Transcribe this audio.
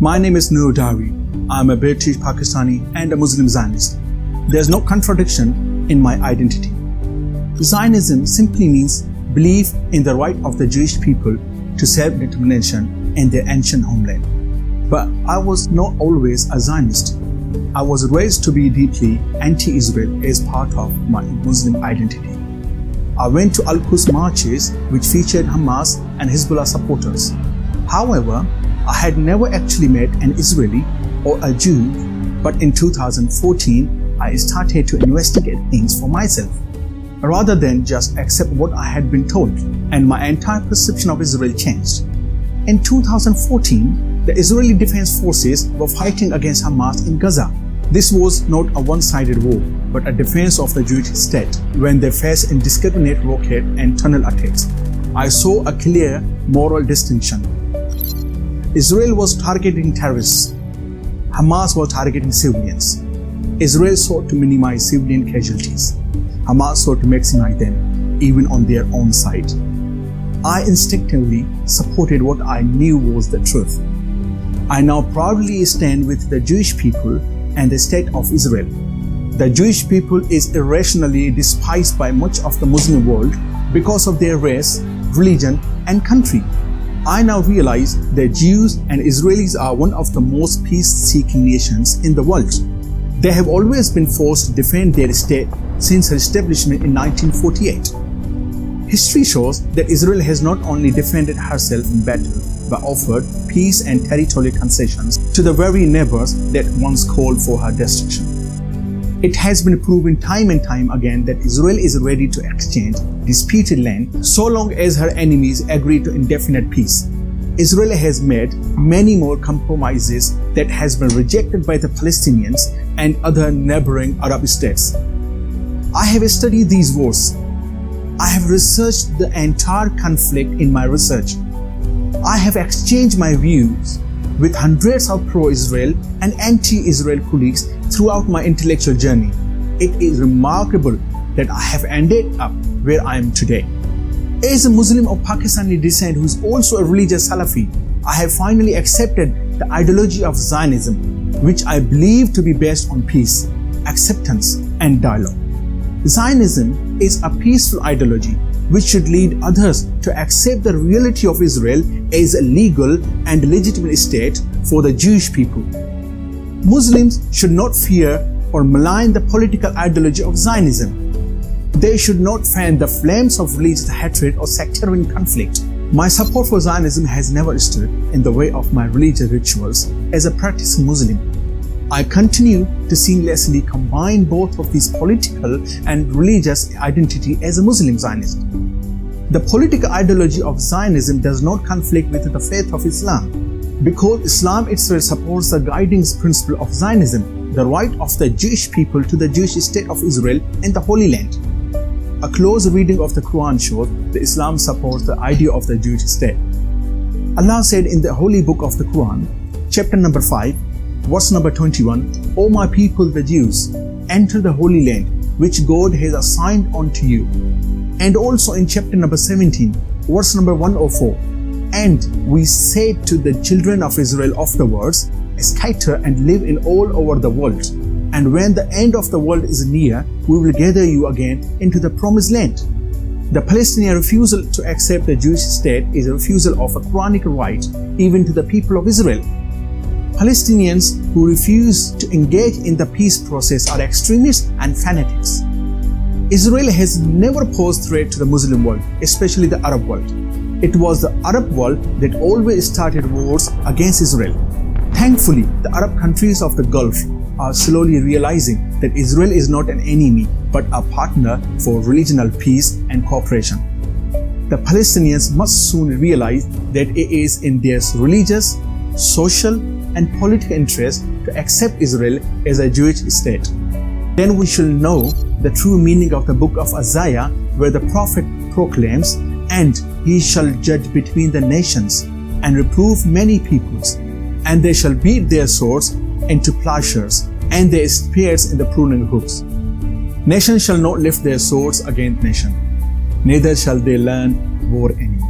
My name is Noor Dahri. I'm a British Pakistani and a Muslim Zionist. There's no contradiction in my identity. Zionism simply means belief in the right of the Jewish people to self-determination in their ancient homeland. But I was not always a Zionist. I was raised to be deeply anti-Israel as part of my Muslim identity. I went to Al-Quds marches which featured Hamas and Hezbollah supporters. However, I had never actually met an Israeli or a Jew, but in 2014, I started to investigate things for myself, rather than just accept what I had been told, and my entire perception of Israel changed. In 2014, the Israeli Defense Forces were fighting against Hamas in Gaza. This was not a one-sided war, but a defense of the Jewish state when they faced indiscriminate rocket and tunnel attacks. I saw a clear moral distinction. Israel was targeting terrorists. Hamas was targeting civilians. Israel sought to minimize civilian casualties. Hamas sought to maximize them, even on their own side. I instinctively supported what I knew was the truth. I now proudly stand with the Jewish people and the state of Israel. The Jewish people is irrationally despised by much of the Muslim world because of their race, religion, and country. I now realize that Jews and Israelis are one of the most peace-seeking nations in the world. They have always been forced to defend their state since her establishment in 1948. History shows that Israel has not only defended herself in battle, but offered peace and territorial concessions to the very neighbors that once called for her destruction. It has been proven time and time again that Israel is ready to exchange disputed land so long as her enemies agree to indefinite peace. Israel has made many more compromises that has been rejected by the Palestinians and other neighboring Arab states. I have studied these wars. I have researched the entire conflict in my research. I have exchanged my views with hundreds of pro-Israel and anti-Israel colleagues throughout my intellectual journey. It is remarkable that I have ended up where I am today. As a Muslim of Pakistani descent who is also a religious Salafi, I have finally accepted the ideology of Zionism, which I believe to be based on peace, acceptance, and dialogue. Zionism is a peaceful ideology which should lead others to accept the reality of Israel as a legal and legitimate state for the Jewish people. Muslims should not fear or malign the political ideology of Zionism. They should not fan the flames of religious hatred or sectarian conflict. My support for Zionism has never stood in the way of my religious rituals as a practicing Muslim. I continue to seamlessly combine both of these political and religious identity as a Muslim Zionist. The political ideology of Zionism does not conflict with the faith of Islam, because Islam itself supports the guiding principle of Zionism, the right of the Jewish people to the Jewish state of Israel and the Holy Land. A close reading of the Quran shows that Islam supports the idea of the Jewish state. Allah said in the holy book of the Quran, chapter number 5, verse number 21, O my people the Jews, enter the Holy Land, which God has assigned unto you. And also in chapter number 17, verse number 104, and we said to the children of Israel afterwards, scatter and live in all over the world. And when the end of the world is near, we will gather you again into the promised land. The Palestinian refusal to accept the Jewish state is a refusal of a Quranic right even to the people of Israel. Palestinians who refuse to engage in the peace process are extremists and fanatics. Israel has never posed threat to the Muslim world, especially the Arab world. It was the Arab world that always started wars against Israel. Thankfully, the Arab countries of the Gulf are slowly realizing that Israel is not an enemy but a partner for regional peace and cooperation. The Palestinians must soon realize that it is in their religious, social, and political interest to accept Israel as a Jewish state. Then we shall know the true meaning of the book of Isaiah, where the prophet proclaims, and he shall judge between the nations and reprove many peoples, and they shall beat their swords into plowshares and their spears in the pruning hooks. Nation shall not lift their swords against nation, neither shall they learn war anymore.